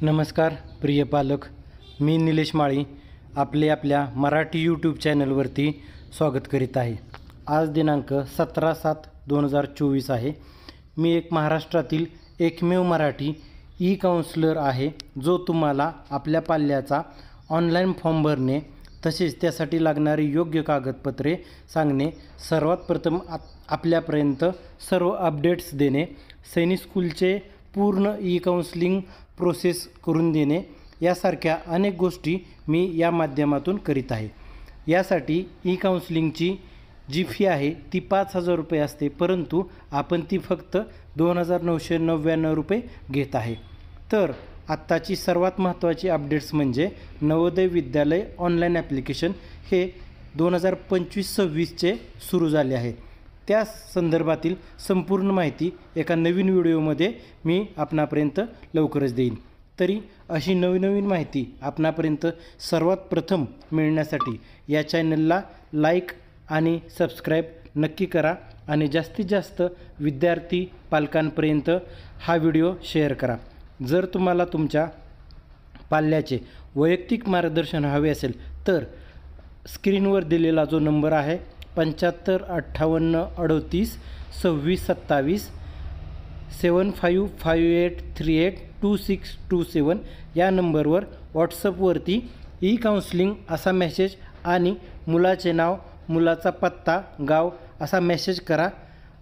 नमस्कार प्रिय पालक, मी निलेश माळी आपल्या मराठी यूट्यूब चॅनलवरती स्वागत करीत आहे। आज दिनांक 17/7/2024 आहे। मी एक महाराष्ट्रातील एकमेव मराठी ई काउन्सिलर आहे जो तुम्हाला आपल्या पाल्याचा ऑनलाईन फॉर्म भरणे तसेच त्यासाठी लागणारी योग्य कागदपत्रे सांगणे, सर्वात प्रथम आपल्यापर्यंत सर्व अपडेट्स देणे, सैनिक स्कूलचे पूर्ण ई काउन्सिलिंग प्रोसेस करून देणे यासारख्या अनेक गोष्टी मी या माध्यमातून करीत आहे। यासाठी ई काउन्सिलिंगची जी फी आहे ती 5,000 रुपये असते, परंतु आपण ती फक्त 2,999 रुपये घेत आहे। तर आत्ताची सर्वात महत्त्वाची अपडेट्स म्हणजे नवोदय विद्यालय ऑनलाईन ॲप्लिकेशन हे 2025-26चे सुरू झाले आहे। त्या संदर्भातील संपूर्ण माहिती एका नवीन व्हिडिओमध्ये मी आपणापर्यंत लवकरच देईन। तरी अशी नवीन माहिती आपणापर्यंत सर्वात प्रथम मिळण्यासाठी या चॅनलला लाईक आणि सबस्क्राईब नक्की करा आणि जास्तीत जास्त विद्यार्थी पालकांपर्यंत हा व्हिडिओ शेअर करा। जर तुम्हाला तुमच्या पाल्याचे वैयक्तिक मार्गदर्शन हवे असेल तर स्क्रीनवर दिलेला जो नंबर आहे 75 58 38 26 27 7558382627 या नंबरवर व्हॉट्सअपवरती ई काउन्सिलिंग असा मेसेज आणि मुलाचे नाव, मुलाचा पत्ता, गाव असा मेसेज करा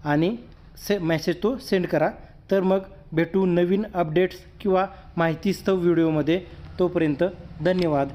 आणि मेसेज तो सेंड करा। तर मग भेटू नवीन अपडेट्स किंवा माहितीस्तव व्हिडिओमध्ये। तोपर्यंत धन्यवाद।